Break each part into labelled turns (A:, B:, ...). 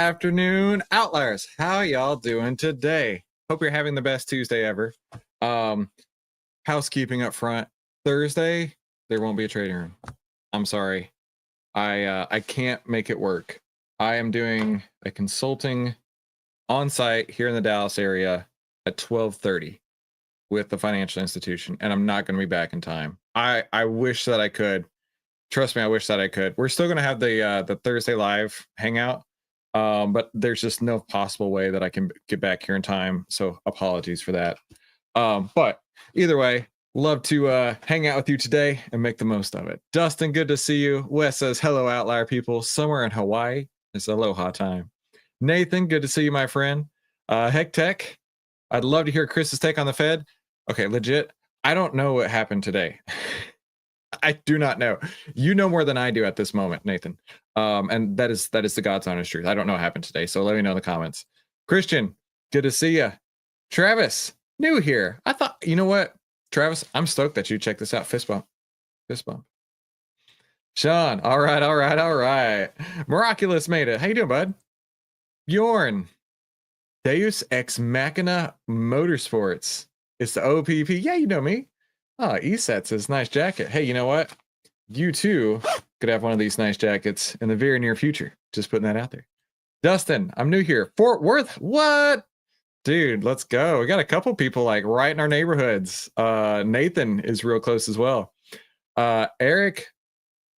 A: afternoon, Outliers. How y'all doing today? Hope you're having the best Tuesday ever. Housekeeping up front. Thursday, there won't be a trading room. I'm sorry. I can't make it work. I am doing a consulting on site here in the Dallas area at 12:30 with the financial institution, and I'm not going to be back in time. I wish that I could. Trust me, I wish that I could. We're still going to have the Thursday live hangout, but there's just no possible way that I can get back here in time. So apologies for that. But either way, love to hang out with you today and make the most of it. Dustin, good to see you. Wes says, hello, Outlier people. Somewhere in Hawaii, it's aloha time. Nathan, good to see you, my friend. Heck Tech, I'd love to hear Chris's take on the Fed. Okay, legit, I don't know what happened today. I do not know. You know more than I do at this moment, Nathan. And that is the God's honest truth. I don't know what happened today, so let me know in the comments. Christian, good to see you. Travis, new here. I thought, you know what, Travis, I'm stoked that you checked this out. Fist bump. Fist bump. Sean, all right. Miraculous made it. How you doing, bud? Bjorn, Deus Ex Machina Motorsports. It's the OPP. Yeah, you know me. Oh, ESET says nice jacket. Hey, you know what? You too could have one of these nice jackets in the very near future. Just putting that out there. Dustin, I'm new here. Fort Worth. What? Dude, let's go. We got a couple people like right in our neighborhoods. Nathan is real close as well. Eric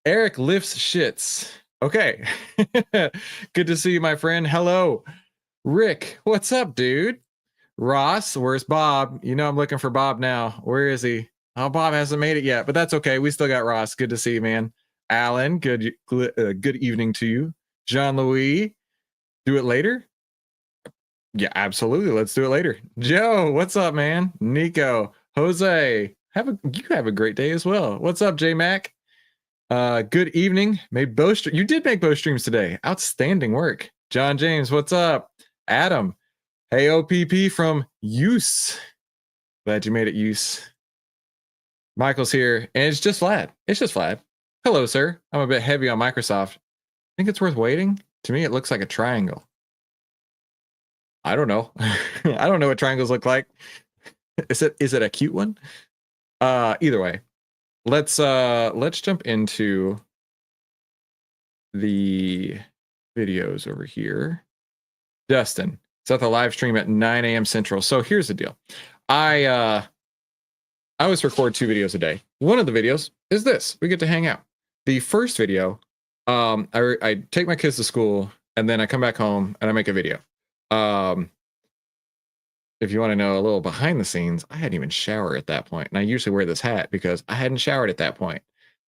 A: lifts shits. Okay. Good to see you, my friend. Hello. Rick, what's up, dude? Ross, where's Bob? You know I'm looking for Bob now. Where is he? Oh, Bob hasn't made it yet, but that's okay. We still got Ross. Good to see you, man. Alan, good evening to you. Jean-Louis, do it later? Yeah, absolutely. Let's do it later. Joe, what's up, man? Nico, Jose, you have a great day as well. What's up, J-Mac? Good evening. You did make both streams today. Outstanding work. John James, what's up? Adam, hey, OPP from Use. Glad you made it, Use. Michael's here, and it's just Vlad. Hello, sir. I'm a bit heavy on Microsoft. Think it's worth waiting? To me, it looks like a triangle. I don't know. I don't know what triangles look like. Is it a cute one? Either way, let's jump into the videos over here. Dustin, it's at the live stream at 9 a.m. Central. So here's the deal. I always record 2 videos a day. One of the videos is this. We get to hang out. The first video, I take my kids to school, and then I come back home and I make a video. If you want to know a little behind the scenes, I hadn't even showered at that point. And I usually wear this hat because I hadn't showered at that point.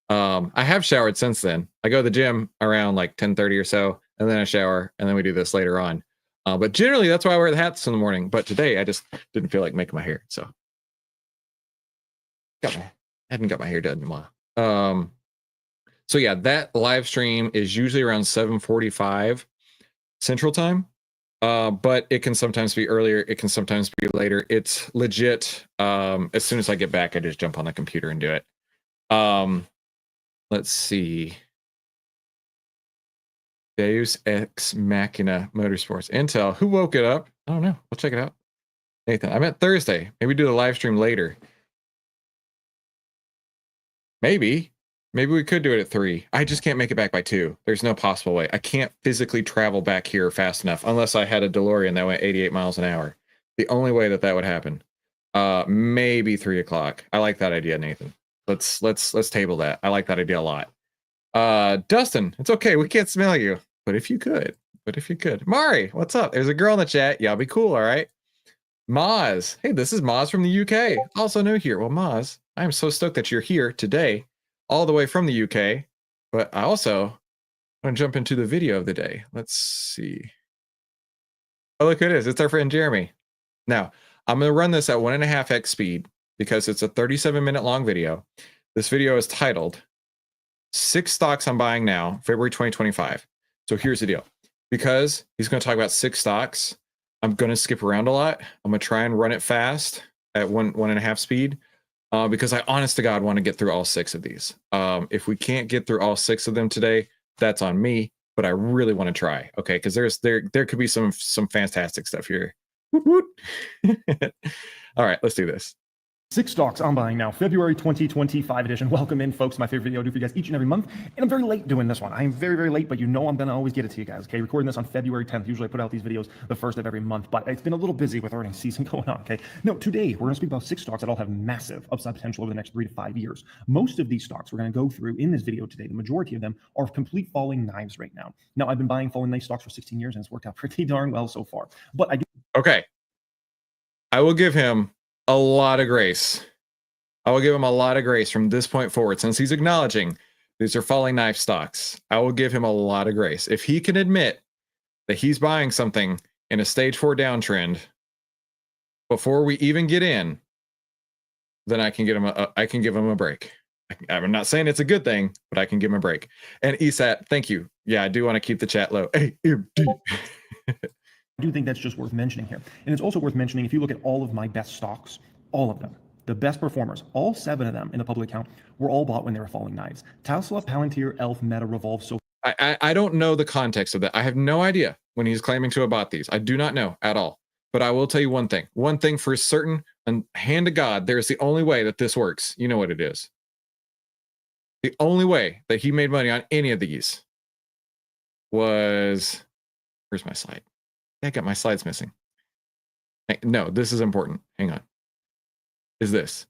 A: I have showered since then. I go to the gym around like 10:30 or so, and then I shower, and then we do this later on. But generally, that's why I wear the hats in the morning. But today, I just didn't feel like making my hair. So hadn't got my hair done in a while. So yeah, that live stream is usually around 7:45 Central Time. But it can sometimes be earlier. It can sometimes be later. It's legit. As soon as I get back, I just jump on the computer and do it. Let's see. Deus Ex Machina Motorsports. Intel. Who woke it up? I don't know. We'll check it out. Nathan, I meant Thursday. Maybe do the live stream later. Maybe we could do it at 3. I just can't make it back by 2. There's no possible way. I can't physically travel back here fast enough unless I had a DeLorean that went 88 miles an hour. The only way that would happen. Maybe 3 o'clock. I like that idea, Nathan. Let's table that. I like that idea a lot. Dustin, it's okay. We can't smell you. But if you could. Mari, what's up? There's a girl in the chat. Y'all be cool, all right? Maz. Hey, this is Maz from the UK. Also new here. Well, Maz, I am so stoked that you're here today, all the way from the UK. But I also want to jump into the video of the day. Let's see. Oh, look who it is. It's our friend Jeremy. Now, I'm going to run this at 1.5x speed because it's a 37-minute long video. This video is titled 6 Stocks I'm Buying Now, February 2025. So here's the deal. Because he's going to talk about 6 stocks, I'm going to skip around a lot. I'm going to try and run it fast at 1.5 speed because I, honest to God, want to get through all 6 of these. If we can't get through all 6 of them today, that's on me. but I really want to try. Okay, because there could be some fantastic stuff here. Woot, woot. All right, let's do this.
B: 6 stocks I'm buying now, February 2025 edition. Welcome in, folks. My favorite video I do for you guys each and every month. And I'm very late doing this one. I am very, very late, but you know I'm going to always get it to you guys, okay? Recording this on February 10th. Usually I put out these videos the first of every month, but it's been a little busy with earnings season going on, okay? No, today we're going to speak about 6 stocks that all have massive upside potential over the next 3 to 5 years. Most of these stocks we're going to go through in this video today, the majority of them are complete falling knives right now. Now, I've been buying falling knife stocks for 16 years, and it's worked out pretty darn well so far. But I do...
A: Okay. I will give him a lot of grace. I will give him a lot of grace from this point forward, since he's acknowledging these are falling knife stocks. I will give him a lot of grace. If he can admit that he's buying something in a stage 4 downtrend before we even get in, then I can give him a break. I'm not saying it's a good thing, but I can give him a break. And ESAT, thank you. Yeah, I do want to keep the chat low. AMD.
B: I do think that's just worth mentioning here. And it's also worth mentioning, if you look at all of my best stocks, all of them, the best performers, all 7 of them in the public account, were all bought when they were falling knives. Tesla, Palantir, Elf, Meta, Revolve, so...
A: I don't know the context of that. I have no idea when he's claiming to have bought these. I do not know at all. But I will tell you one thing. One thing for certain, and hand to God, there's the only way that this works. You know what it is. The only way that he made money on any of these was... Where's my slide? I got my slides missing. No, this is important. Hang on. Is this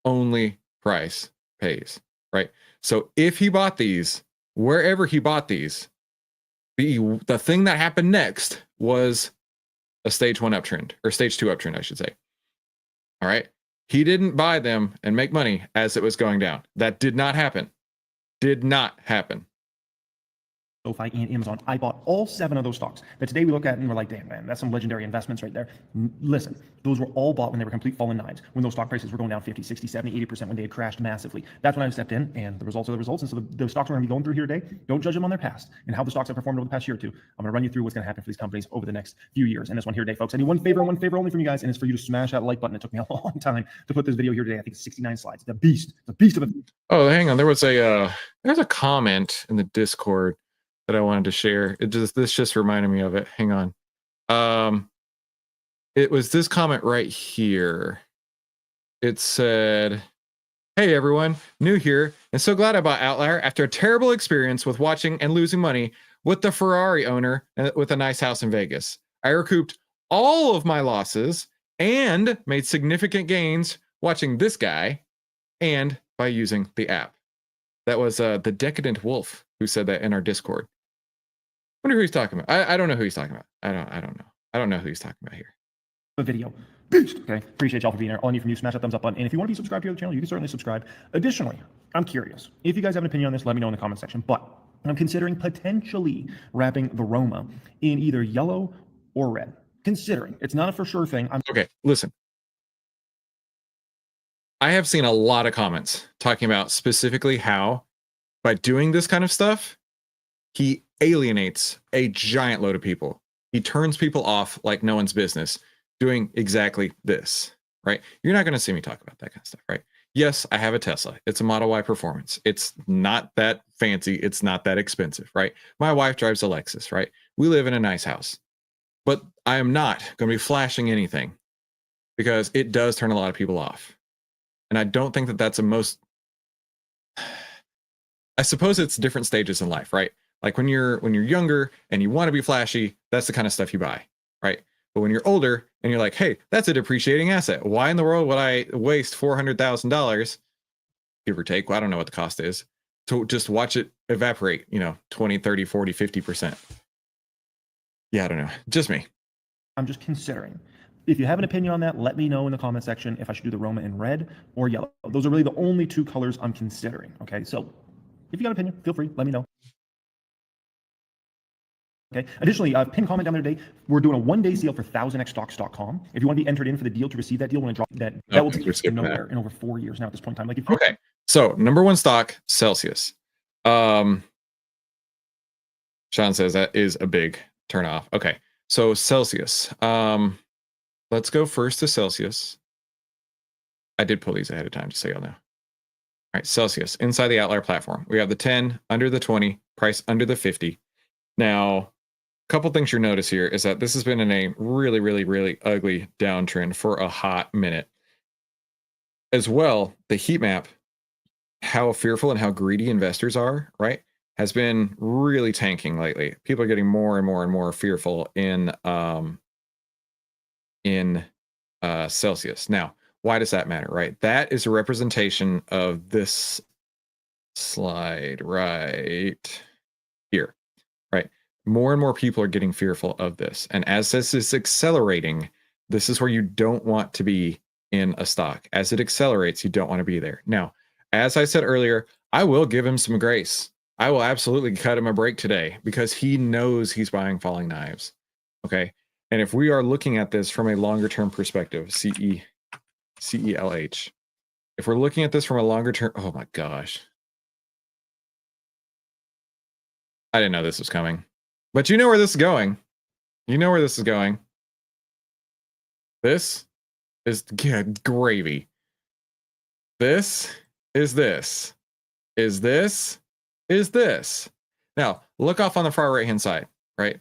A: only price pays, right? So if he bought these, wherever he bought these, the thing that happened next was a stage 1 uptrend, or stage 2 uptrend, I should say. All right. He didn't buy them and make money as it was going down. That did not happen. Did not happen.
B: SoFi and Amazon. I bought all 7 of those stocks that today we look at and we're like, damn, man, that's some legendary investments right there. Listen, those were all bought when they were complete fallen knives, when those stock prices were going down 50, 60, 70, 80%, when they had crashed massively. That's when I stepped in, and the results are the results. And so the stocks we're going to be going through here today, don't judge them on their past and how the stocks have performed over the past year or two. I'm going to run you through what's going to happen for these companies over the next few years. And this one here today, folks, I need one favor only from you guys, and it's for you to smash that like button. It took me a long time to put this video here today. I think it's 69 slides. The beast of a...
A: Oh, hang on. There was there's a comment in the Discord that I wanted to share. This just reminded me of it. Hang on. It was this comment right here. It said, "Hey everyone, new here, and so glad I bought OVTLYR after a terrible experience with watching and losing money with the Ferrari owner with a nice house in Vegas. I recouped all of my losses and made significant gains watching this guy and by using the app." That was the Decadent Wolf who said that in our Discord. I wonder who he's talking about. I don't know who he's talking about. I don't know. I don't know who he's talking about here.
B: A video. Beast. Okay. Appreciate y'all for being here. All I need from you, smash that thumbs up button. And if you want to be subscribed to the channel, you can certainly subscribe. Additionally, I'm curious. If you guys have an opinion on this, let me know in the comment section. But I'm considering potentially wrapping the Roma in either yellow or red. Considering. It's not a for sure thing.
A: Okay, listen. I have seen a lot of comments talking about specifically how by doing this kind of stuff, he alienates a giant load of people. He turns people off like no one's business doing exactly this, right? You're not going to see me talk about that kind of stuff, right? Yes, I have a Tesla. It's a Model Y Performance. It's not that fancy. It's not that expensive, right? My wife drives a Lexus, right? We live in a nice house. But I am not going to be flashing anything because it does turn a lot of people off. And I don't think that that's a most... I suppose it's different stages in life, right? Like when you're younger and you want to be flashy, that's the kind of stuff you buy, right? But when you're older and you're like, hey, that's a depreciating asset. Why in the world would I waste $400,000, give or take? Well, I don't know what the cost is, to just watch it evaporate, 20, 30, 40, 50%. Yeah, I don't know. Just me.
B: I'm just considering. If you have an opinion on that, let me know in the comment section if I should do the Roma in red or yellow. Those are really the only 2 colors I'm considering. Okay, so if you got an opinion, feel free, let me know. Okay. Additionally, pin comment down there today. We're doing a 1-day sale for 1000xstocks.com. If you want to be entered in for the deal to receive that deal, when I drop that will take you nowhere in over 4 years now at this point in time. Like if
A: okay. So number 1 stock, Celsius. Sean says that is a big turn off. Okay. So Celsius. Let's go first to Celsius. I did pull these ahead of time, just so y'all know. All right, Celsius inside the OVTLYR platform. We have the 10 under the 20, price under the 50. Now, a couple things you'll notice here is that this has been in a really, really, really ugly downtrend for a hot minute. As well, the heat map, how fearful and how greedy investors are, right, has been really tanking lately. People are getting more and more and more fearful in Celsius. Now, why does that matter, right? That is a representation of this slide right here, right? More and more people are getting fearful of this. And as this is accelerating, this is where you don't want to be in a stock. As it accelerates, you don't want to be there. Now, as I said earlier, I will give him some grace. I will absolutely cut him a break today because he knows he's buying falling knives. Okay. And if we are looking at this from a longer term perspective, CELH, if we're looking at this from a longer term, oh my gosh. I didn't know this was coming, but you know where this is going. You know where this is going. This is gravy. This is this. Is this? Is this? Now, look off on the far right-hand side, right?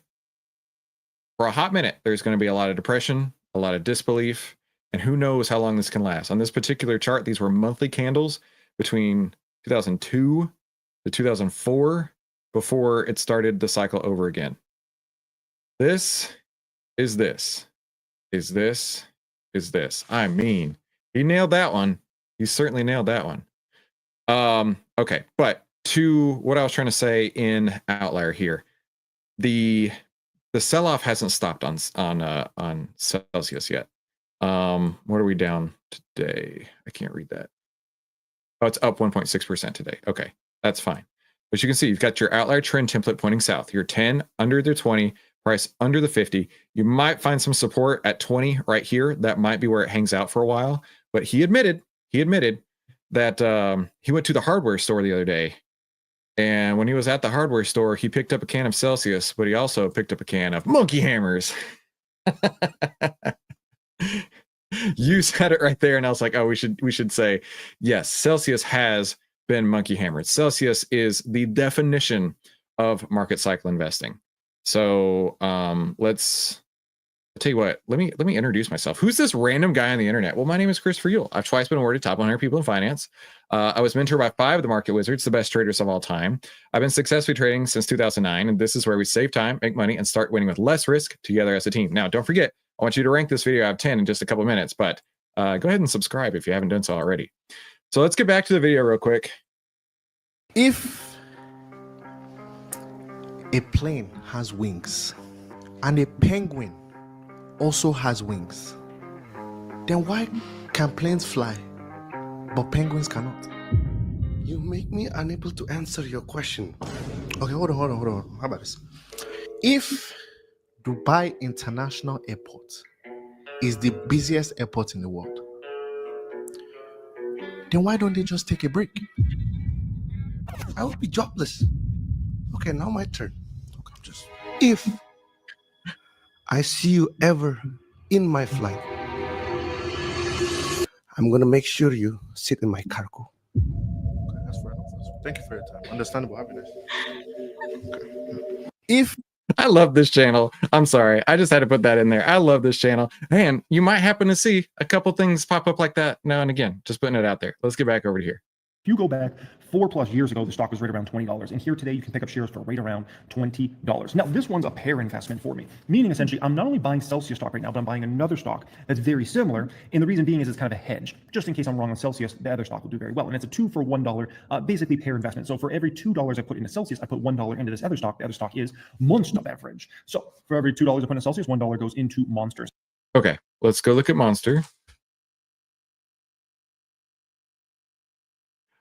A: For a hot minute, there's going to be a lot of depression, a lot of disbelief, and who knows how long this can last. On this particular chart, these were monthly candles between 2002 to 2004 before it started the cycle over again. This is this. Is this? Is this? I mean, he nailed that one. He certainly nailed that one. Okay, but to what I was trying to say in Outlier here, the sell-off hasn't stopped on Celsius yet. What are we down today? I can't read that. Oh, it's up 1.6% today. Okay, that's fine. But you can see you've got your outlier trend template pointing south. Your 10 under the 20, price under the 50. You might find some support at 20 right here. That might be where it hangs out for a while. But he admitted that he went to the hardware store the other day. And when he was at the hardware store, he picked up a can of Celsius, but he also picked up a can of monkey hammers. You said it right there, and I was like, oh, we should say, yes, Celsius has been monkey hammered. Celsius is the definition of market cycle investing. So let's tell you what, let me introduce myself. Who's this random guy on the internet? Well, my name is Christopher Yule. I've twice been awarded top 100 people in finance. I was mentored by 5 of the market wizards, the best traders of all time. I've been successfully trading since 2009, and this is where we save time, make money, and start winning with less risk together as a team. Now, don't forget, I want you to rank this video out of 10 in just a couple minutes, but go ahead and subscribe if you haven't done so already. So let's get back to the video real quick.
C: If a plane has wings and a penguin also has wings, then why can planes fly but penguins cannot?
D: You make me unable to answer your question.
C: Okay, hold on. How about this? If Dubai International Airport is the busiest airport in the world, then why don't they just take a break?
D: I would be jobless. Okay, now my turn.
C: Okay, just
D: If I see you ever in my flight, I'm gonna make sure you sit in my cargo.
C: okay, that's fair enough. Thank you for your time. Understandable happiness. Okay.
D: If
A: I love this channel. I'm sorry. I just had to put that in there. I love this channel. And you might happen to see a couple things pop up like that now and again. Just putting it out there. Let's get back over to here.
B: If you go back 4+ years ago, the stock was right around $20. And here today, you can pick up shares for right around $20. Now, this one's a pair investment for me, meaning essentially I'm not only buying Celsius stock right now, but I'm buying another stock that's very similar. And the reason being is it's kind of a hedge. Just in case I'm wrong on Celsius, the other stock will do very well. And it's a 2 for $1, basically pair investment. So for every $2 I put into Celsius, I put $1 into this other stock. The other stock is Monster Beverage. So for every $2 I put into Celsius, $1 goes into Monsters.
A: Okay, let's go look at Monster.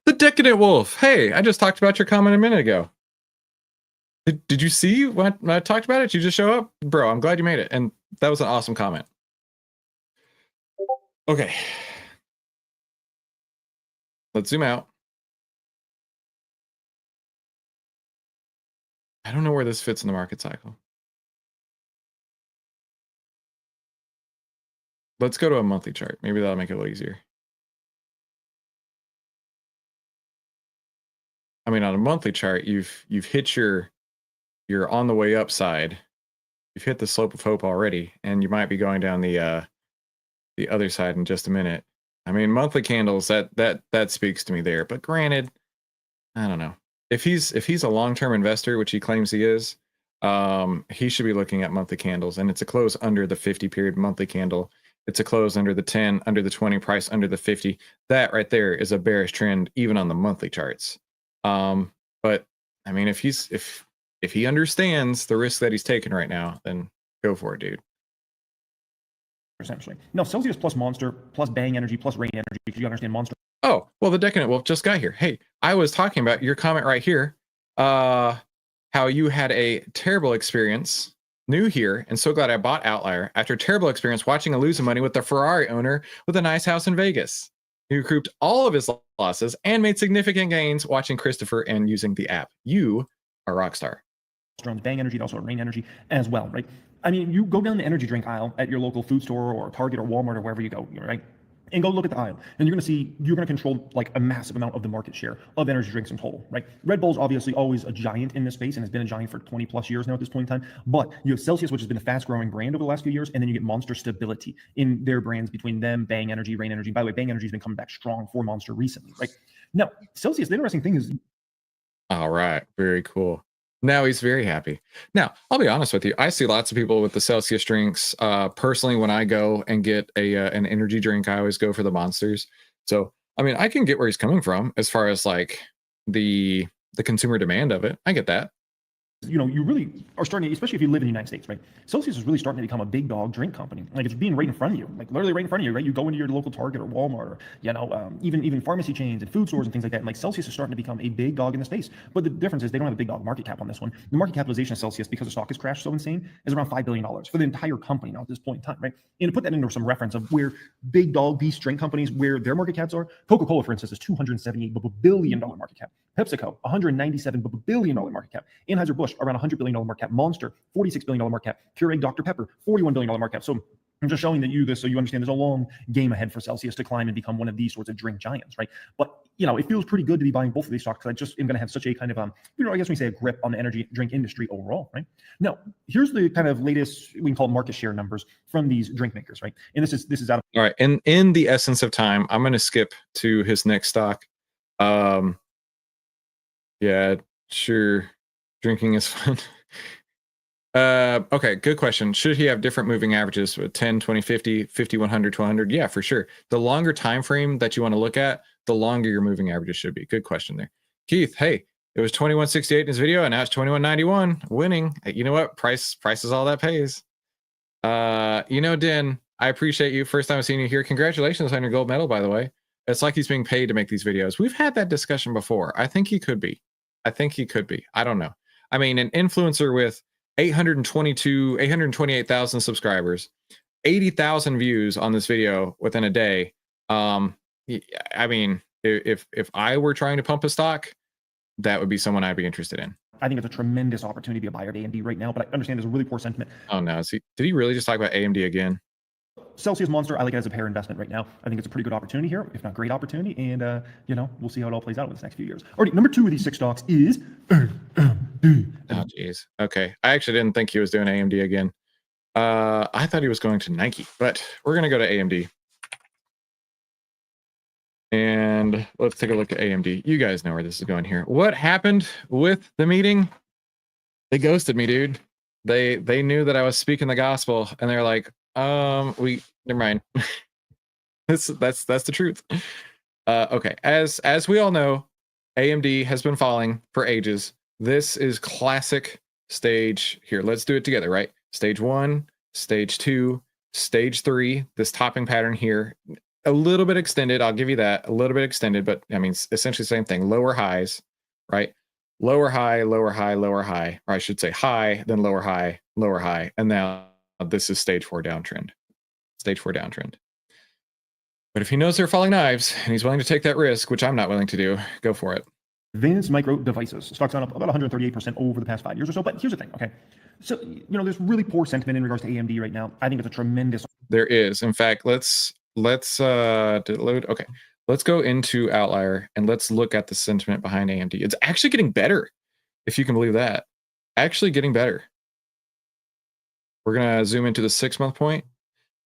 A: The Decadent Wolf. Hey, I just talked about your comment a minute ago. Did you see when I talked about it? Did you just show up? Bro, I'm glad you made it. And that was an awesome comment. Okay. Let's zoom out. I don't know where this fits in the market cycle. Let's go to a monthly chart. Maybe that'll make it a little easier. I mean, on a monthly chart, you've hit your you're on the way upside. You've hit the slope of hope already, and you might be going down the other side in just a minute. I mean, monthly candles, that speaks to me there. But granted, I don't know. If he's a long-term investor, which he claims he is, he should be looking at monthly candles, and it's a close under the 50 period monthly candle. It's a close under the 10, under the 20, price under the 50. That right there is a bearish trend, even on the monthly charts. But I mean, if he understands the risk that he's taking right now, then go for it, dude.
B: Essentially. No, Celsius plus Monster plus Bang Energy plus Rain Energy, because you understand Monster.
A: Oh, well, the Decadent Wolf just got here. Hey, I was talking about your comment right here. How you had a terrible experience, new here, and so glad I bought OVTLYR after a terrible experience watching a losing money with the Ferrari owner with a nice house in Vegas. He recouped all of his losses and made significant gains watching Christopher and using the app. You are a rock star.
B: Bang Energy, and also Rain Energy as well, right? I mean, you go down the energy drink aisle at your local food store or Target or Walmart or wherever you go, right? And go look at the aisle, and you're going to control like a massive amount of the market share of energy drinks in total, right? Red Bull's obviously always a giant in this space and has been a giant for 20 plus years now at this point in time. But you have Celsius, which has been a fast growing brand over the last few years, and then you get Monster stability in their brands between them, Bang Energy, Rain Energy. By the way, Bang Energy has been coming back strong for Monster recently, right? Now, Celsius, the interesting thing is,
A: all right, very cool. Now he's very happy. Now, I'll be honest with you. I see lots of people with the Celsius drinks. Personally, when I go and get an energy drink, I always go for the Monsters. So, I mean, I can get where he's coming from as far as like the consumer demand of it. I get that.
B: you know, you really are starting to, especially if you live in the United States, right? Celsius is really starting to become a big dog drink company. Like it's being right in front of you, like literally right in front of you, right? You go into your local Target or Walmart or, you know, even pharmacy chains and food stores and things like that. And like Celsius is starting to become a big dog in the space. But the difference is they don't have a big dog market cap on this one. The market capitalization of Celsius, because the stock has crashed so insane, is around $5 billion for the entire company now at this point in time, right? And to put that into some reference of where big dog beast drink companies, where their market caps are, Coca-Cola, for instance, is $278 billion market cap. PepsiCo, $197 billion market cap. Anheuser-Busch, around $100 billion market cap. Monster, $46 billion market cap. Keurig Dr. Pepper, $41 billion market cap. So I'm just showing that you this so you understand there's a long game ahead for Celsius to climb and become one of these sorts of drink giants, right? But, you know, it feels pretty good to be buying both of these stocks because I just am going to have such a kind of, you know, I guess we say a grip on the energy drink industry overall, right? Now, here's the kind of latest, we can call it market share numbers from these drink makers, right? And this is out of...
A: All right. And in the essence of time, I'm going to skip to his next stock. Yeah, sure. Drinking is fun. Okay, good question. Should he have different moving averages with 10, 20, 50, 50, 100, 200? Yeah, for sure. The longer time frame that you want to look at, the longer your moving averages should be. Good question there. Keith, hey, it was 2168 in his video, and now it's 2191, winning. You know what? Price is all that pays. You know, Den, I appreciate you. First time I've seen you here. Congratulations on your gold medal, by the way. It's like he's being paid to make these videos. We've had that discussion before. I think he could be. I don't know. I mean, an influencer with 828,000 subscribers, 80,000 views on this video within a day. I mean, if I were trying to pump a stock, that would be someone I'd be interested in.
B: I think it's a tremendous opportunity to be a buyer of AMD right now, but I understand there's a really poor sentiment.
A: Oh no, did he really just talk about AMD again?
B: Celsius Monster, I like it as a pair investment right now. I think it's a pretty good opportunity here, if not great opportunity. And, you know, we'll see how it all plays out over the next few years. All right, number 2 of these 6 stocks is AMD.
A: Oh, geez. Okay. I actually didn't think he was doing AMD again. I thought he was going to Nike, but we're going to go to AMD. And let's take a look at AMD. You guys know where this is going here. What happened with the meeting? They ghosted me, dude. They knew that I was speaking the gospel, and they're like, never mind. that's the truth. Okay, as we all know, AMD has been falling for ages. This is classic stage here. Let's do it together, right? Stage 1, stage 2, stage 3. This topping pattern here, a little bit extended. I'll give you that, a little bit extended, but I mean, essentially the same thing. Lower highs, right? Lower high, lower high, lower high, or I should say high, then lower high, and now this is stage 4 downtrend. Stage 4 downtrend. But if he knows they're falling knives and he's willing to take that risk, which I'm not willing to do, go for it.
B: Advanced Micro Devices. Stock's gone up about 138% over the past 5 years or so. But here's the thing, okay? So, you know, there's really poor sentiment in regards to AMD right now. I think it's a tremendous...
A: There is. In fact, let's load. Okay. Let's go into OVTLYR and let's look at the sentiment behind AMD. It's actually getting better, if you can believe that. actually getting better. We're going to zoom into the 6-month point.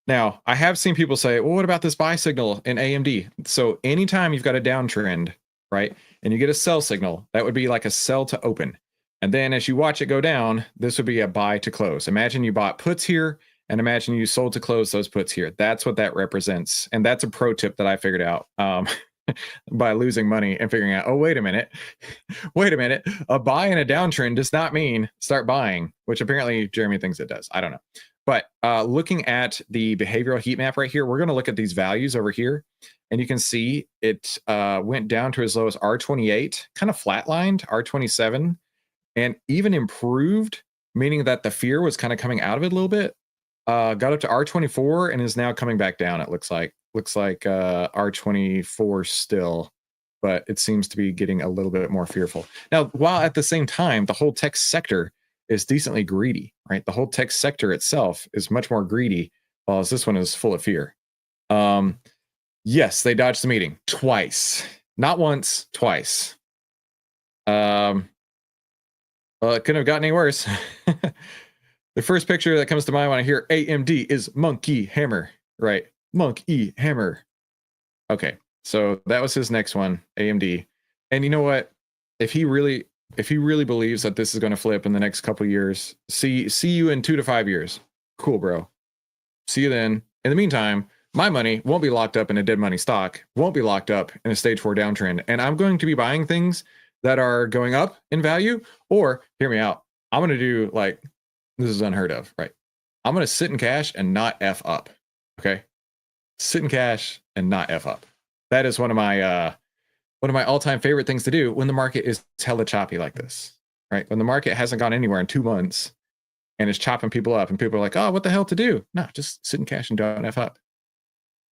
A: Now, I have seen people say, well, what about this buy signal in AMD? So anytime you've got a downtrend, right, and you get a sell signal, that would be like a sell to open. And then as you watch it go down, this would be a buy to close. Imagine you bought puts here, and imagine you sold to close those puts here. That's what that represents. And that's a pro tip that I figured out by losing money and figuring out, oh, wait a minute. Wait a minute. A buy in a downtrend does not mean start buying, which apparently Jeremy thinks it does. I don't know. But looking at the behavioral heat map right here, we're going to look at these values over here. And you can see it went down to as low as R28, kind of flatlined, R27, and even improved, meaning that the fear was kind of coming out of it a little bit. Got up to R24 and is now coming back down, it looks like. Looks like R24 still, but it seems to be getting a little bit more fearful. Now, while at the same time, the whole tech sector is decently greedy, right? The whole tech sector itself is much more greedy, while this one is full of fear. Yes, they dodged the meeting twice. Not once, twice. Well, it couldn't have gotten any worse. The first picture that comes to mind when I hear AMD is Monkey Hammer, right? Monkey Hammer. Okay, so that was his next one, AMD. And you know what? If he really believes that this is going to flip in the next couple of years, see you in 2 to 5 years. Cool, bro. See you then. In the meantime, my money won't be locked up in a dead money stock, won't be locked up in a stage 4 downtrend, and I'm going to be buying things that are going up in value. Or hear me out, I'm going to do like, this is unheard of, right? I'm going to sit in cash and not F up. Okay. Sit in cash and not F up. That is one of my all-time favorite things to do when the market is hella choppy like this, right? When the market hasn't gone anywhere in 2 months and is chopping people up and people are like, oh, what the hell to do? No, just sit in cash and don't F up.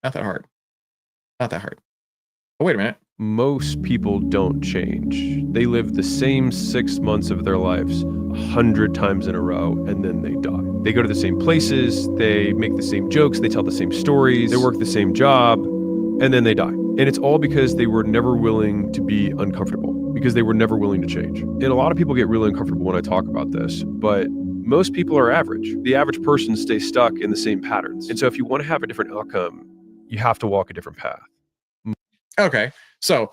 A: Not that hard. Not that hard. Oh, wait a minute.
E: Most people don't change. They live the same 6 months of their lives 100 times in a row, and then they die. They go to the same places, they make the same jokes, they tell the same stories, they work the same job, and then they die. And it's all because they were never willing to be uncomfortable, because they were never willing to change. And a lot of people get really uncomfortable when I talk about this, but most people are average. The average person stays stuck in the same patterns. And so if you want to have a different outcome, you have to walk a different path.
A: Okay, so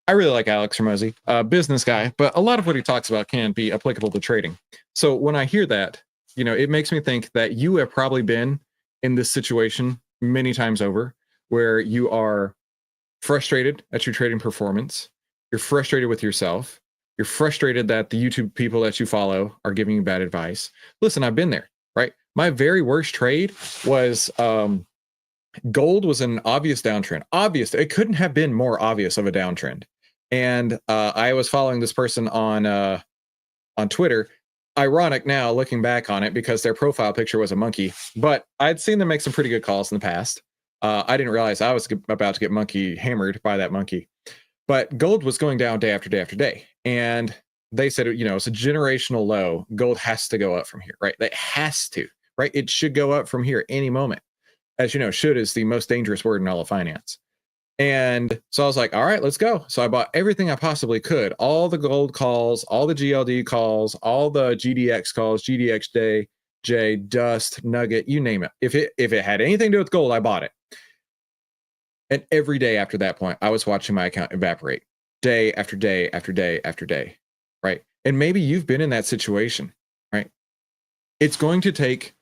A: I really like Alex Hormozi, business guy, but a lot of what he talks about can be applicable to trading. So when I hear that, you know, it makes me think that you have probably been in this situation many times over, where you are frustrated at your trading performance, you're frustrated with yourself, you're frustrated that the YouTube people that you follow are giving you bad advice. Listen, I've been there, right? My very worst trade was gold was an obvious downtrend. Obvious. It couldn't have been more obvious of a downtrend. And I was following this person on Twitter. Ironic now looking back on it because their profile picture was a monkey, but I'd seen them make some pretty good calls in the past. I didn't realize I was about to get monkey hammered by that monkey. But gold was going down day after day after day. And they said, you know, it's a generational low. Gold has to go up from here, right? It has to, right? It should go up from here any moment. As you know, should is the most dangerous word in all of finance. And so I was like, all right, let's go. So I bought everything I possibly could. All the gold calls, all the GLD calls, all the GDX calls, GDXJ, Dust, Nugget, you name it. If it had anything to do with gold, I bought it. And every day after that point, I was watching my account evaporate day after day after day after day, right? And maybe you've been in that situation, right? It's going to take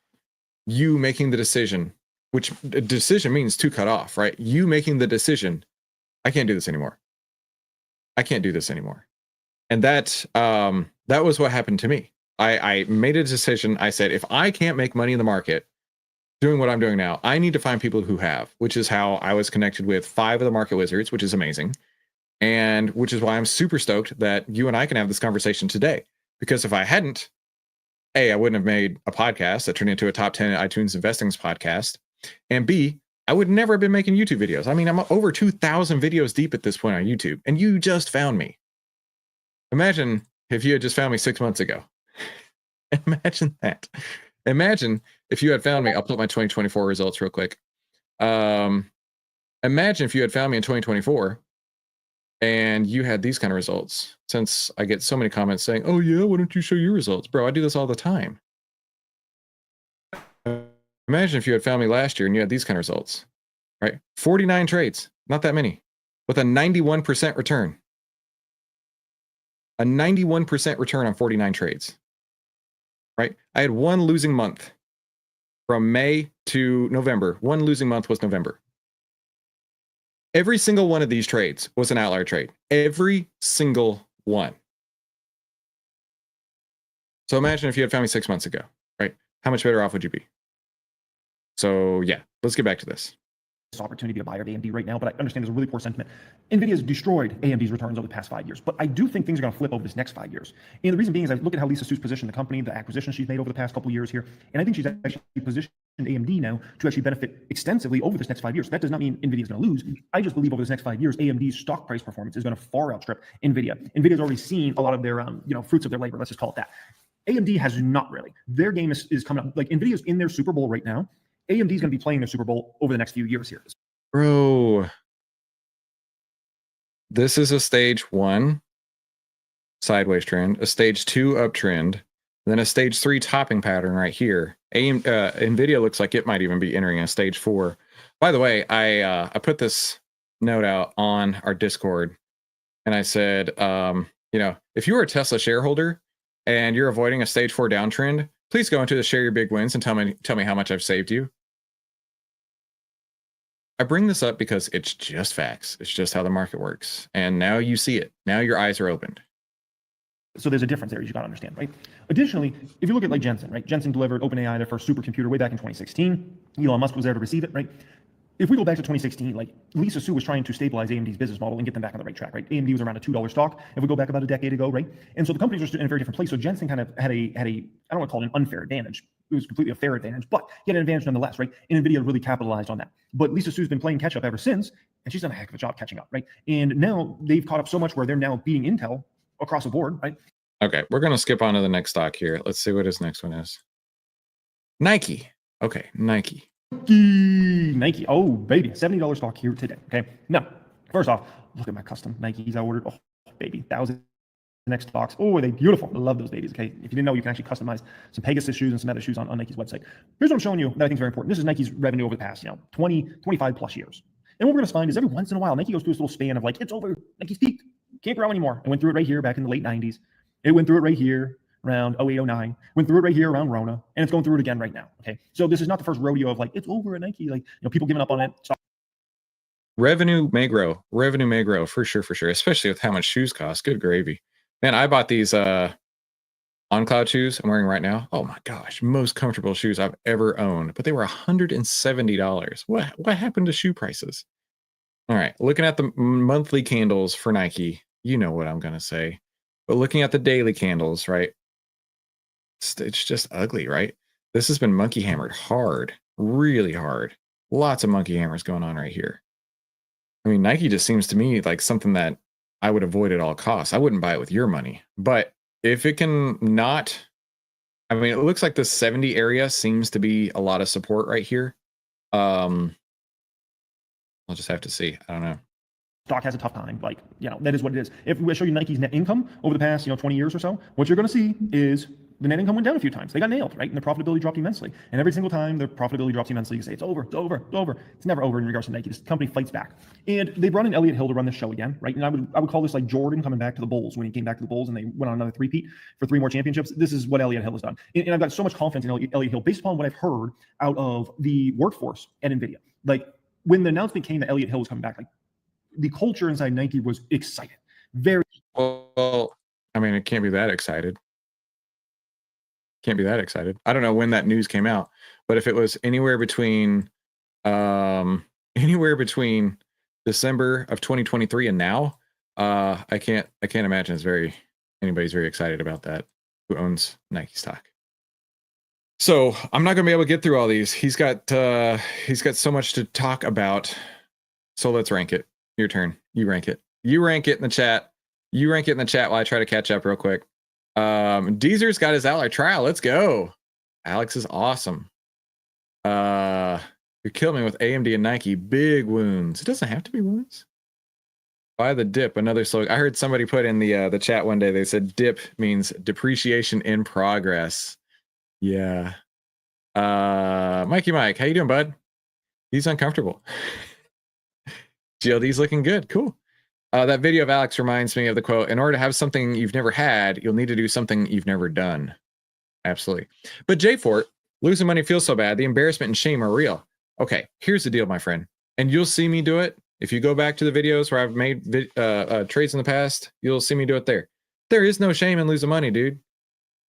A: you making the decision, which decision means to cut off, right? You making the decision, I can't do this anymore. I can't do this anymore. And that was what happened to me. I made a decision. I said, if I can't make money in the market doing what I'm doing now, I need to find people who have, which is how I was connected with 5 of the market wizards, which is amazing. And which is why I'm super stoked that you and I can have this conversation today. Because if I hadn't, A, I wouldn't have made a podcast that turned into a top 10 iTunes Investings podcast. And B, I would never have been making YouTube videos. I mean, I'm over 2,000 videos deep at this point on YouTube, and you just found me. Imagine if you had just found me 6 months ago. Imagine that. Imagine if you had found me. I'll put my 2024 results real quick. Imagine if you had found me in 2024 and you had these kind of results. Since I get so many comments saying, oh yeah, why don't you show your results? Bro, I do this all the time. Imagine if you had found me last year and you had these kind of results, right? 49 trades, not that many, with a 91% return. A 91% return on 49 trades, right? I had one losing month from May to November. One losing month was November. Every single one of these trades was an outlier trade. Every single one. So imagine if you had found me 6 months ago, right? How much better off would you be? So yeah, let's get back to this.
B: Opportunity to buy of AMD right now, but I understand there's a really poor sentiment. NVIDIA's destroyed AMD's returns over the past 5 years, but I do think things are going to flip over this next 5 years. And the reason being is I look at how Lisa Su's positioned the company, the acquisitions she's made over the past couple of years here, and I think she's actually positioned AMD now to actually benefit extensively over this next 5 years. That does not mean NVIDIA is going to lose. I just believe over this next 5 years, AMD's stock price performance is going to far outstrip NVIDIA. NVIDIA's already seen a lot of their fruits of their labor. Let's just call it that. AMD has not really. Their game is coming up. Like NVIDIA's in their Super Bowl right now. AMD's going to be playing their Super Bowl over the next few years here.
A: Bro, this is a stage 1 sideways trend, a stage 2 uptrend, then a stage 3 topping pattern right here. NVIDIA looks like it might even be entering a stage 4. By the way, I put this note out on our Discord, and I said, if you are a Tesla shareholder and you're avoiding a stage 4 downtrend, please go into the share your big wins and tell me how much I've saved you. I bring this up because it's just facts. It's just how the market works. And now you see it. Now your eyes are opened.
B: So there's a difference there you got to understand, right? Additionally, if you look at like Jensen, right? Jensen delivered OpenAI their first supercomputer way back in 2016. Elon Musk was there to receive it, right? If we go back to 2016, like Lisa Su was trying to stabilize AMD's business model and get them back on the right track, right? AMD was around a $2 stock if we go back about a decade ago, right? And so the companies were in a very different place. So Jensen kind of had a I don't want to call it an unfair advantage. It was completely a fair advantage, but he had an advantage nonetheless, right? And NVIDIA really capitalized on that. But Lisa Su's been playing catch up ever since, and she's done a heck of a job catching up, right? And now they've caught up so much where they're now beating Intel across the board, right?
A: Okay, we're going to skip on to the next stock here. Let's see what his next one is. Nike. Okay, Nike.
B: Nike. Oh, baby. $70 stock here today. Okay. Now, first off, look at my custom Nikes I ordered. Oh, baby. 1,000 next stocks. Oh, are they beautiful? I love those babies. Okay. If you didn't know, you can actually customize some Pegasus shoes and some other shoes on Nike's website. Here's what I'm showing you that I think is very important. This is Nike's revenue over the past, 20, 25 plus years. And what we're going to find is every once in a while, Nike goes through this little span of like, it's over. Nike's peaked. Can't grow anymore. It went through it right here back in the late 90s. It went through it right here around 08, 09, went through it right here around Rona, and it's going through it again right now. Okay. So this is not the first rodeo of like, it's over at Nike, like, people giving up on it. Stop.
A: Revenue may grow for sure, especially with how much shoes cost. Good gravy. Man, I bought these On Cloud shoes I'm wearing right now. Oh my gosh, most comfortable shoes I've ever owned, but they were $170. What happened to shoe prices? All right, looking at the monthly candles for Nike, you know what I'm going to say. But looking at the daily candles, right? It's just ugly, right? This has been monkey hammered hard, really hard. Lots of monkey hammers going on right here. I mean, Nike just seems to me like something that I would avoid at all costs. I wouldn't buy it with your money. But if it can not, I mean, it looks like the 70 area seems to be a lot of support right here. I'll just have to see. I don't know.
B: Stock has a tough time. Like, that is what it is. If we show you Nike's net income over the past, 20 years or so, what you're going to see is the net income went down a few times. They got nailed, right? And the profitability dropped immensely. And every single time the profitability drops immensely, you say, it's over, it's over, it's over. It's never over in regards to Nike. This company fights back. And they brought in Elliott Hill to run this show again, right? And I would call this like Jordan coming back to the Bulls when he came back to the Bulls and they went on another three-peat for 3 more championships. This is what Elliott Hill has done. And I've got so much confidence in Elliott Hill based upon what I've heard out of the workforce at NVIDIA. Like, when the announcement came that Elliott Hill was coming back, like, the culture inside Nike was excited. Very
A: well. I mean, it can't be that excited. Can't be that excited. I don't know when that news came out, but if it was anywhere between December of 2023 and now, I can't imagine anybody's very excited about that who owns Nike stock. So I'm not gonna be able to get through all these. He's got so much to talk about. So let's rank it. Your turn. You rank it. You rank it in the chat. You rank it in the chat while I try to catch up real quick. Deezer's got his outlier trial. Let's go. Alex is awesome. You killed me with AMD and Nike. Big wounds. It doesn't have to be wounds. Buy the dip, another slogan. I heard somebody put in the chat one day, they said dip means depreciation in progress. Yeah. Mikey Mike, how you doing, bud? He's uncomfortable. GLD's looking good. Cool. That video of Alex reminds me of the quote, in order to have something you've never had, you'll need to do something you've never done. Absolutely. But J Fort, losing money feels so bad. The embarrassment and shame are real. Okay, here's the deal, my friend. And you'll see me do it. If you go back to the videos where I've made trades in the past, you'll see me do it there. There is no shame in losing money, dude.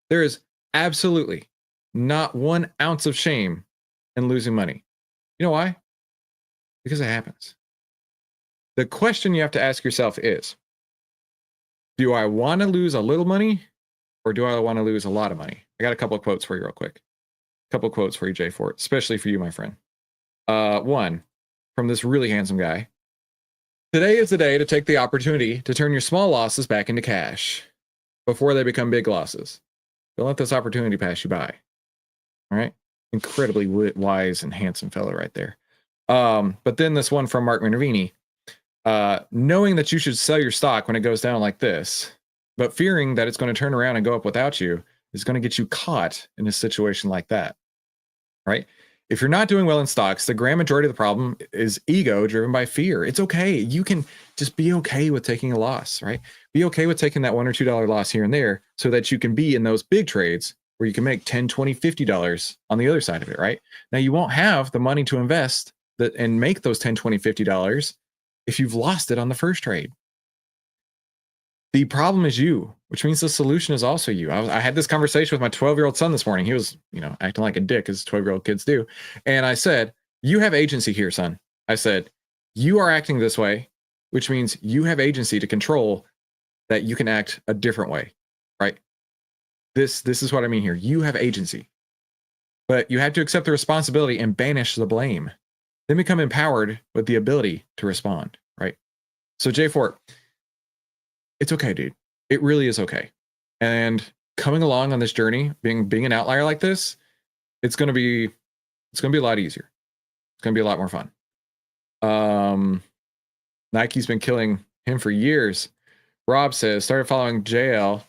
A: There is absolutely not 1 ounce of shame in losing money. You know why? Because it happens. The question you have to ask yourself is, do I want to lose a little money or do I want to lose a lot of money? I got a couple of quotes for you real quick. A couple of quotes for you, J Fort, especially for you, my friend. One from this really handsome guy. Today is the day to take the opportunity to turn your small losses back into cash before they become big losses. Don't let this opportunity pass you by. All right. Incredibly wise and handsome fellow right there. But then this one from Mark Minervini. Knowing that you should sell your stock when it goes down like this, but fearing that it's going to turn around and go up without you is going to get you caught in a situation like that. Right? If you're not doing well in stocks, the grand majority of the problem is ego driven by fear. It's okay. You can just be okay with taking a loss, right? Be okay with taking that $1 or $2 loss here and there so that you can be in those big trades where you can make $10, $20, $50 on the other side of it, right? Now, you won't have the money to invest and make those $10, $20, $50 if you've lost it on the first trade. The problem is you, which means the solution is also you. I had this conversation with my 12-year-old son this morning. He was, acting like a dick as 12-year-old kids do. And I said, you have agency here, son. I said, you are acting this way, which means you have agency to control that you can act a different way, right? This is what I mean here. You have agency, but you have to accept the responsibility and banish the blame. Then become empowered with the ability to respond, right? So J Fort, it's okay, dude. It really is okay. And coming along on this journey, being an outlier like this, it's gonna be a lot easier. It's gonna be a lot more fun. Nike's been killing him for years. Rob says started following JL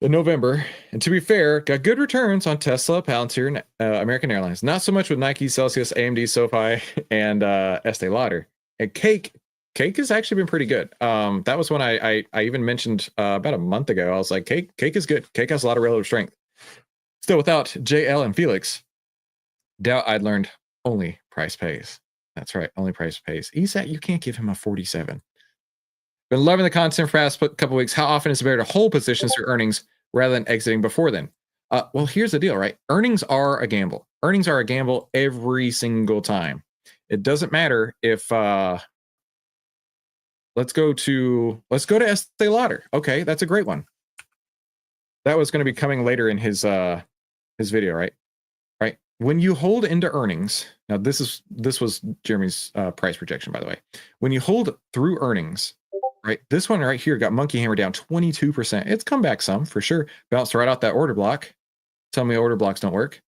A: in November, and to be fair, got good returns on Tesla, Palantir, and American Airlines. Not so much with Nike, Celsius, AMD, SoFi, and Estee Lauder. And Cake has actually been pretty good. That was when I even mentioned about a month ago. I was like, Cake is good. Cake has a lot of relative strength. Still, without JL and Felix, doubt I'd learned only price pays. That's right, only price pays. ESAT, you can't give him a 47. Been loving the content for the past couple weeks. How often is it better to hold positions through earnings rather than exiting before then? Well, here's the deal, right? Earnings are a gamble. Earnings are a gamble every single time. It doesn't matter if let's go to Estee Lauder. Okay, that's a great one. That was going to be coming later in his video, right? Right. When you hold into earnings, now this was Jeremy's price projection, by the way. When you hold through earnings, right? This one right here got monkey hammer down 22%. It's come back some for sure. Bounced right out that order block. Tell me order blocks don't work.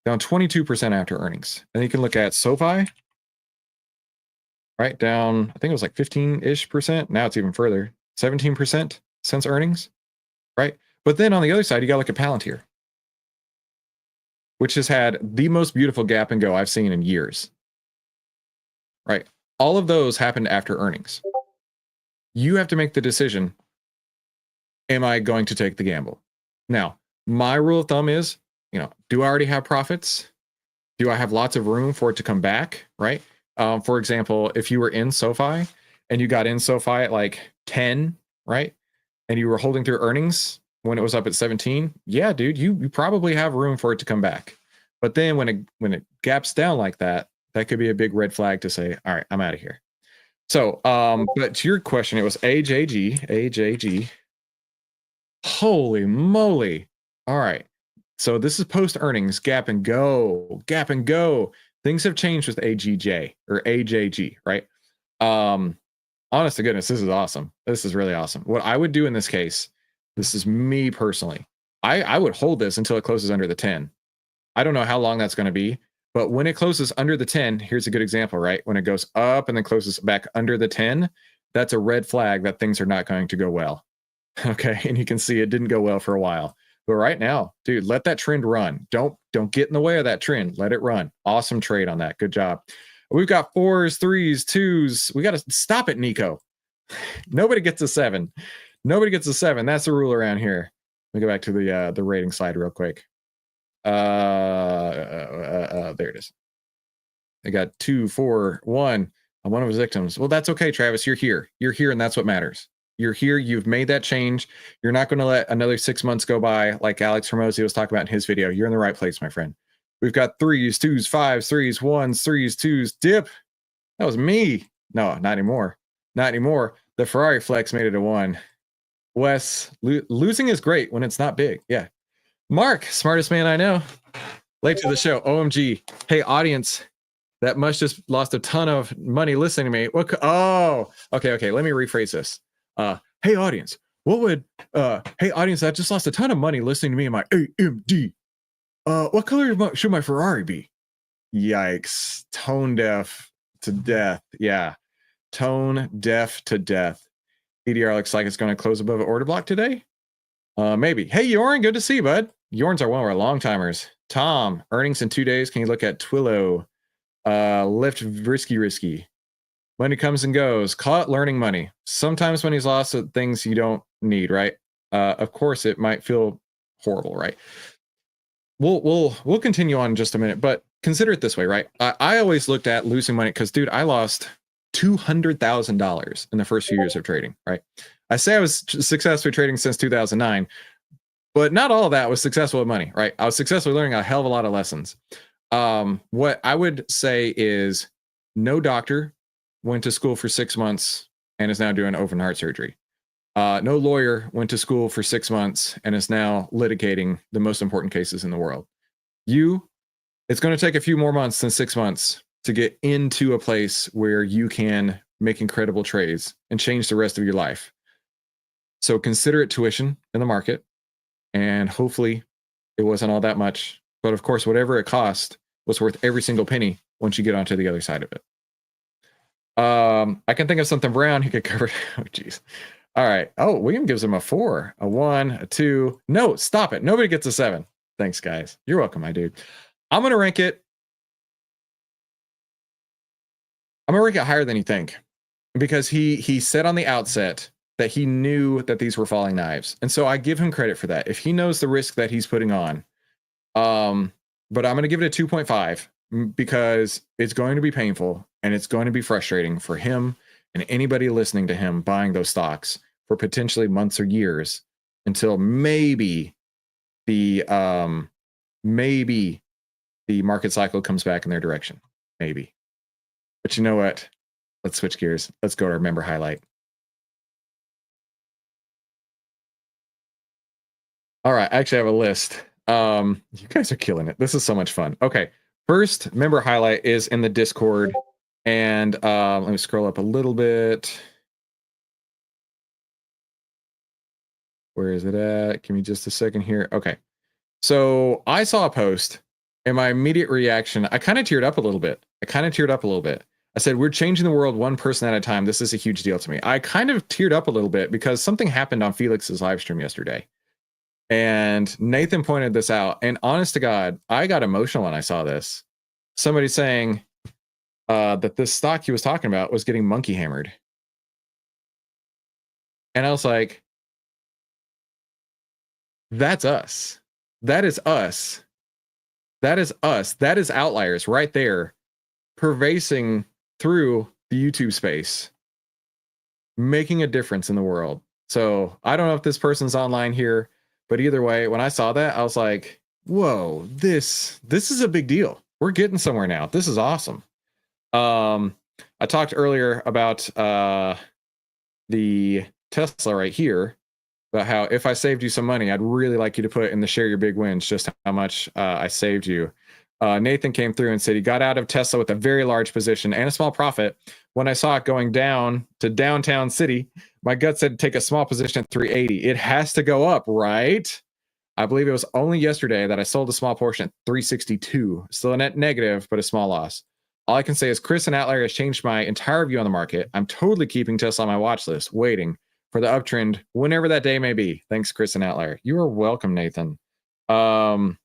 A: Down 22% after earnings. And you can look at SoFi, right? Down, I think it was like 15-ish%. Now it's even further. 17% since earnings, right? But then on the other side, you got to look at Palantir, which has had the most beautiful gap and go I've seen in years, right? All of those happened after earnings. You have to make the decision, am I going to take the gamble? Now, my rule of thumb is, do I already have profits? Do I have lots of room for it to come back, right? For example, if you were in SoFi and you got in SoFi at like 10, right? And you were holding through earnings when it was up at 17, yeah, dude, you probably have room for it to come back. But then when it gaps down like that, that could be a big red flag to say, all right, I'm out of here. So, but to your question, it was AJG. Holy moly. All right. So this is post earnings, gap and go. Things have changed with AJG, right? Honest to goodness, this is awesome. This is really awesome. What I would do in this case, this is me personally. I would hold this until it closes under the 10. I don't know how long that's going to be, But when it closes under the 10, here's a good example, right? When it goes up and then closes back under the 10, that's a red flag that things are not going to go well. Okay, and you can see it didn't go well for a while. But right now, dude, let that trend run. Don't get in the way of that trend. Let it run. Awesome trade on that. Good job. We've got 4s, 3s, 2s. We got to stop it, Nico. Nobody gets a 7. Nobody gets a 7. That's the rule around here. Let me go back to the rating slide real quick. There it is. I got 2, 4, 1. I'm one of his victims. Well, that's okay, Travis. You're here. You're here, and that's what matters. You're here. You've made that change. You're not going to let another 6 months go by like Alex Hormozy was talking about in his video. You're in the right place, my friend. We've got 3s, 2s, 5s, 3s, 1s, 3s, 2s. Dip. That was me. No, not anymore. Not anymore. The Ferrari flex made it a 1. Wes, losing is great when it's not big. Yeah. Mark, smartest man I know. Late to the show. OMG. Hey, audience. That must just lost a ton of money listening to me. What? Oh, okay. Let me rephrase this. Hey, audience. What would? Hey, audience. I just lost a ton of money listening to me in my AMD. What color should my Ferrari be? Yikes. Tone deaf to death. Yeah. Tone deaf to death. EDR looks like it's going to close above an order block today. Maybe. Hey, Yorn, good to see you, bud. Yorns are one of our long timers. Tom, earnings in 2 days. Can you look at Twillo? Lift risky. Money comes and goes. Call it learning money. Sometimes money's lost at things you don't need, right? Of course, it might feel horrible, right? We'll continue on in just a minute, but consider it this way, right? I always looked at losing money because, dude, I lost $200,000 in the first few years of trading, right? I say I was successfully trading since 2009, but not all of that was successful with money, right? I was successfully learning a hell of a lot of lessons. What I would say is no doctor went to school for 6 months and is now doing open heart surgery. No lawyer went to school for 6 months and is now litigating the most important cases in the world. It's going to take a few more months than 6 months to get into a place where you can make incredible trades and change the rest of your life. So consider it tuition in the market, and hopefully it wasn't all that much. But of course, whatever it cost was worth every single penny once you get onto the other side of it. I can think of something Brown he could cover. Oh, geez. All right. Oh, William gives him a 4, a 1, a 2. No, stop it. Nobody gets a 7. Thanks, guys. You're welcome, my dude. I'm going to rank it higher than you think, because he said on the outset that he knew that these were falling knives. And so I give him credit for that. If he knows the risk that he's putting on, but I'm going to give it a 2.5 because it's going to be painful and it's going to be frustrating for him and anybody listening to him buying those stocks for potentially months or years until maybe the market cycle comes back in their direction. Maybe. But you know what? Let's switch gears. Let's go to our member highlight. All right, I actually have a list. You guys are killing it. This is so much fun. Okay, first member highlight is in the Discord, and let me scroll up a little bit. Where is it at? Give me just a second here. Okay, so I saw a post, and my immediate reaction, I kind of teared up a little bit. I said, we're changing the world one person at a time. This is a huge deal to me. I kind of teared up a little bit because something happened on Felix's live stream yesterday. And Nathan pointed this out. And honest to God, I got emotional when I saw this. Somebody saying that this stock he was talking about was getting monkey hammered. And I was like, that's us. That is us. That is us. That is Outliers right there, pervasing through the YouTube space, making a difference in the world. So I don't know if this person's online here, but either way, when I saw that, I was like, whoa, this is a big deal. We're getting somewhere now. This is awesome. I talked earlier about the Tesla right here, about how if I saved you some money, I'd really like you to put in the share your big wins, just how much I saved you. Nathan came through and said he got out of Tesla with a very large position and a small profit. When I saw it going down to downtown city, my gut said take a small position at 380. It has to go up, right? I believe it was only yesterday that I sold a small portion at 362. Still a net negative, but a small loss. All I can say is Chris and Outlier has changed my entire view on the market. I'm totally keeping Tesla on my watch list, waiting for the uptrend whenever that day may be. Thanks, Chris and Outlier. You are welcome, Nathan. Couple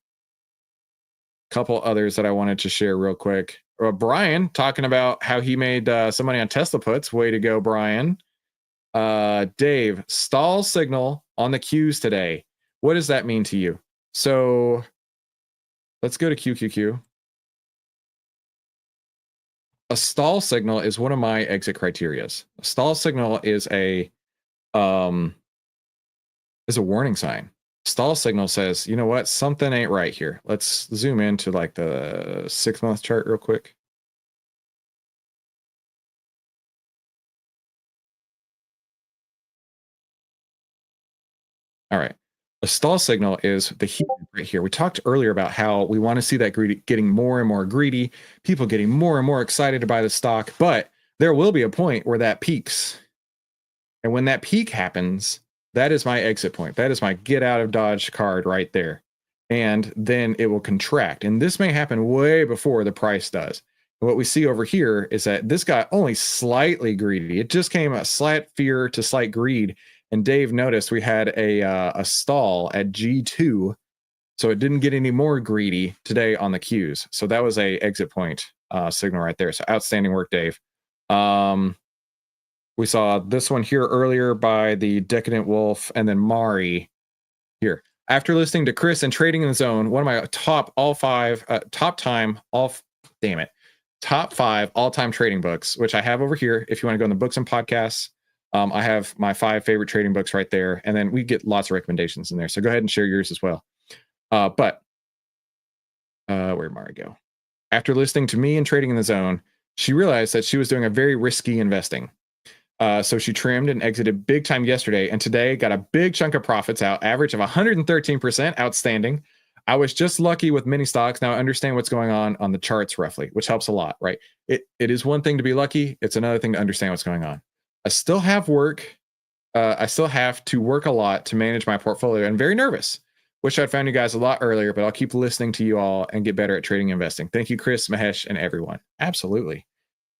A: others that I wanted to share real quick. Brian talking about how he made some money on Tesla puts. Way to go, Brian. Dave, stall signal on the Qs today. What does that mean to you? So let's go to QQQ. A stall signal is one of my exit criterias. A stall signal is a warning sign. Stall signal says, you know what, something ain't right here. Let's zoom into like the 6-month chart real quick. All right. A stall signal is the heat right here. We talked earlier about how we want to see that greedy getting more and more greedy, people getting more and more excited to buy the stock, but there will be a point where that peaks. And when that peak happens, that is my exit point. That is my get out of Dodge card right there. And then it will contract. And this may happen way before the price does. And what we see over here is that this got only slightly greedy. It just came a slight fear to slight greed. And Dave noticed we had a stall at G2. So it didn't get any more greedy today on the Qs. So that was a exit point signal right there. So outstanding work, Dave. We saw this one here earlier by the Decadent Wolf and then Mari here. After listening to Chris and Trading in the Zone, one of my top 5 all-time trading books, which I have over here. If you want to go in the books and podcasts, I have my 5 favorite trading books right there. And then we get lots of recommendations in there. So go ahead and share yours as well. Where'd Mari go? After listening to me and Trading in the Zone, she realized that she was doing a very risky investing. So she trimmed and exited big time yesterday, and today got a big chunk of profits out, average of 113%, outstanding. I was just lucky with many stocks. Now I understand what's going on the charts roughly, which helps a lot, right? It is one thing to be lucky. It's another thing to understand what's going on. I still have work. I still have to work a lot to manage my portfolio. I'm very nervous. Wish I'd found you guys a lot earlier, but I'll keep listening to you all and get better at trading and investing. Thank you, Chris, Mahesh, and everyone. Absolutely.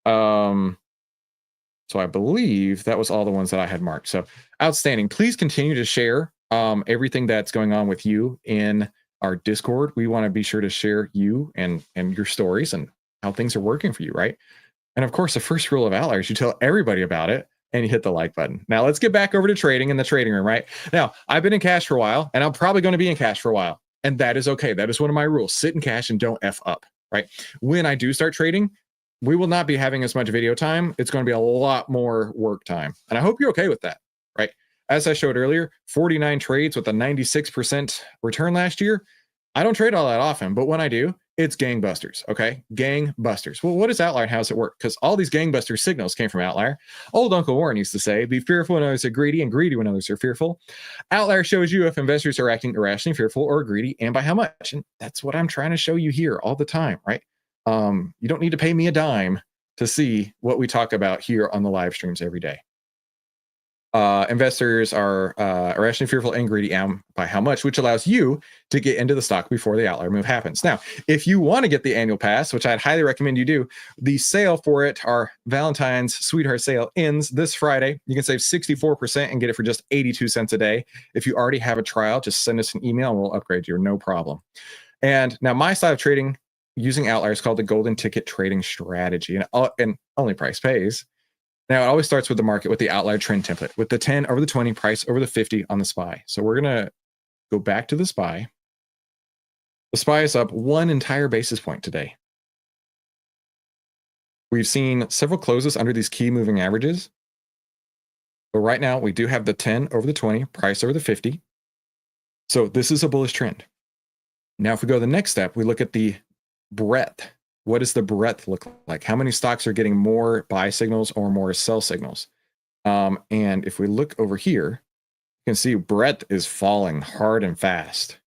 A: So I believe that was all the ones that I had marked. So outstanding. Please continue to share everything that's going on with you in our Discord. We want to be sure to share you and your stories and how things are working for you, right? And of course, the first rule of Outlier is you tell everybody about it and you hit the like button. Now let's get back over to trading in the trading room, right? Now, I've been in cash for a while and I'm probably going to be in cash for a while. And that is okay. That is one of my rules. Sit in cash and don't F up, right? When I do start trading, we will not be having as much video time. It's going to be a lot more work time. And I hope you're okay with that, right? As I showed earlier, 49 trades with a 96% return last year. I don't trade all that often, but when I do, it's gangbusters, okay? Gangbusters. Well, what is Outlier and how does it work? Because all these gangbuster signals came from Outlier. Old Uncle Warren used to say, be fearful when others are greedy and greedy when others are fearful. Outlier shows you if investors are acting irrationally, fearful, or greedy, and by how much. And that's what I'm trying to show you here all the time, right? You don't need to pay me a dime to see what we talk about here on the live streams every day. Investors are irrationally fearful and greedy, and by how much, which allows you to get into the stock before the Outlier move happens. Now, if you want to get the annual pass, which I'd highly recommend you do, the sale for it, our Valentine's Sweetheart Sale, ends this Friday. You can save 64% and get it for just 82 cents a day. If you already have a trial, just send us an email and we'll upgrade you, no problem. And now my style of trading using Outlier is called the golden ticket trading strategy, and only price pays. Now, it always starts with the market, with the Outlier trend template, with the 10 over the 20, price over the 50 on the SPY. So we're going to go back to the SPY. The SPY is up 1 entire basis point today. We've seen several closes under these key moving averages. But right now, we do have the 10 over the 20, price over the 50. So this is a bullish trend. Now, if we go to the next step, we look at the breadth. What does the breadth look like? How many stocks are getting more buy signals or more sell signals? And if we look over here, you can see breadth is falling hard and fast,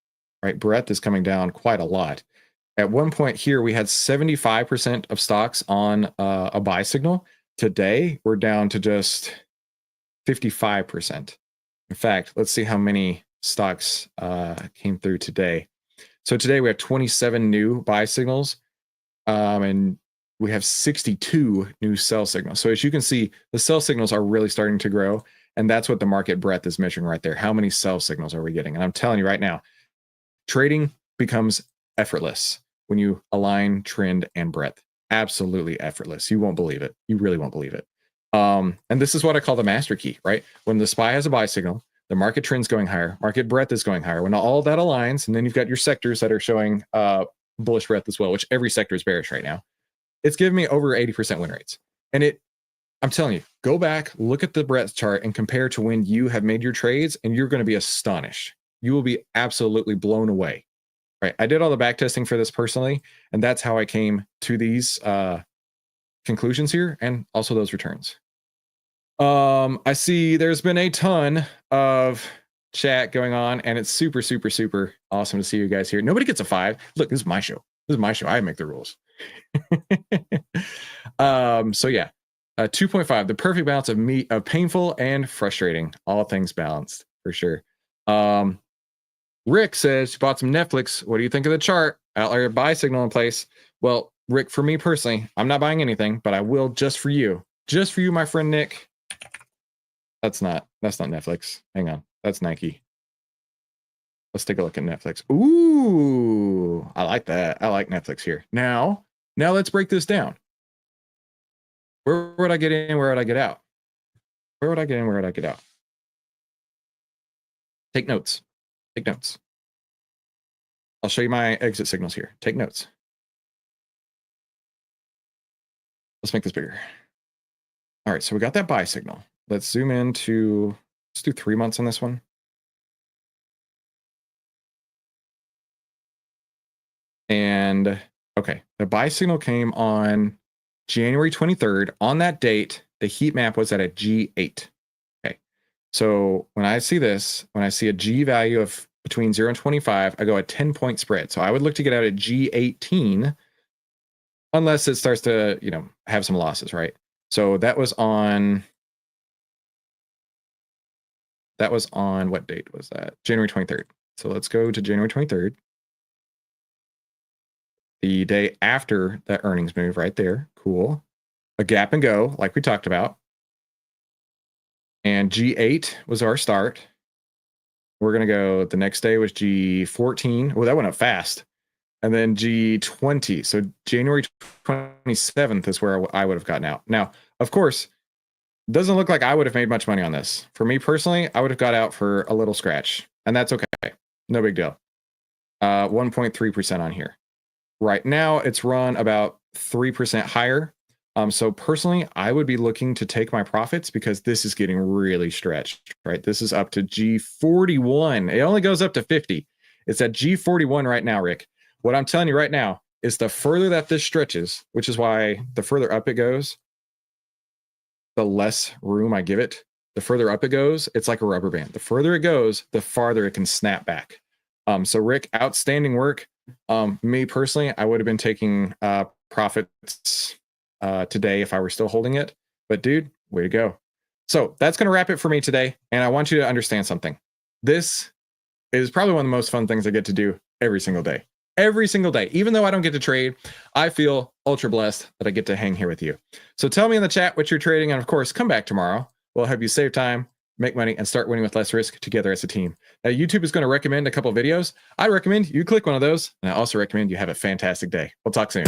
A: right? Breadth is coming down quite a lot. At one point here, we had 75% of stocks on a buy signal. Today, we're down to just 55%. In fact, let's see how many stocks came through today. So today we have 27 new buy signals, and we have 62 new sell signals. So as you can see, the sell signals are really starting to grow, and that's what the market breadth is measuring right there. How many sell signals are we getting? And I'm telling you right now, trading becomes effortless when you align trend and breadth. Absolutely effortless. You won't believe it. You really won't believe it. And this is what I call the master key, right? When the SPY has a buy signal, the market trend's going higher, market breadth is going higher. When all that aligns, and then you've got your sectors that are showing bullish breadth as well, which every sector is bearish right now. It's giving me over 80% win rates. And I'm telling you, go back, look at the breadth chart and compare to when you have made your trades, and you're going to be astonished. You will be absolutely blown away. Right? I did all the back testing for this personally, and that's how I came to these conclusions here, and also those returns. I see there's been a ton of chat going on, and it's super, super, super awesome to see you guys here. Nobody gets a 5. Look, this is my show. This is my show. I make the rules. So yeah, 2.5, the perfect balance of painful and frustrating. All things balanced for sure. Rick says, bought some Netflix. What do you think of the chart? Outlier buy signal in place. Well, Rick, for me personally, I'm not buying anything, but I will just for you. Just for you, my friend Nick. That's not Netflix. Hang on. That's Nike. Let's take a look at Netflix. Ooh, I like that. I like Netflix here. Now let's break this down. Where would I get in? Where would I get out? Where would I get in? Where would I get out? Take notes. Take notes. I'll show you my exit signals here. Take notes. Let's make this bigger. All right, so we got that buy signal. Let's zoom into, let's do 3 months on this one. And okay, the buy signal came on January 23rd. On that date, the heat map was at a G8. Okay, so when I see this, when I see a G value of between 0 and 25, I go a 10-point spread. So I would look to get out at G18 unless it starts to, have some losses, right? So that was on what date was that? January 23rd. So let's go to January 23rd. The day after that earnings move right there. Cool. A gap and go, like we talked about. And G8 was our start. We're going to go, the next day was G14. Oh, that went up fast. And then G20. So January 27th is where I would have gotten out. Now, of course, it doesn't look like I would have made much money on this. For me personally, I would have got out for a little scratch. And that's okay. No big deal. 1.3% on here. Right now, it's run about 3% higher. So personally, I would be looking to take my profits because this is getting really stretched, right? This is up to G41. It only goes up to 50. It's at G41 right now, Rick. What I'm telling you right now is the further that this stretches, which is why the further up it goes, the less room I give it. The further up it goes, it's like a rubber band. The further it goes, the farther it can snap back. So Rick, outstanding work. Me personally, I would have been taking profits today if I were still holding it. But dude, way to go. So that's going to wrap it for me today. And I want you to understand something. This is probably one of the most fun things I get to do every single day. Every single day. Even though I don't get to trade, I feel ultra blessed that I get to hang here with you. So tell me in the chat what you're trading. And of course, come back tomorrow. We'll help you save time, make money, and start winning with less risk together as a team. Now, YouTube is going to recommend a couple of videos. I recommend you click one of those. And I also recommend you have a fantastic day. We'll talk soon.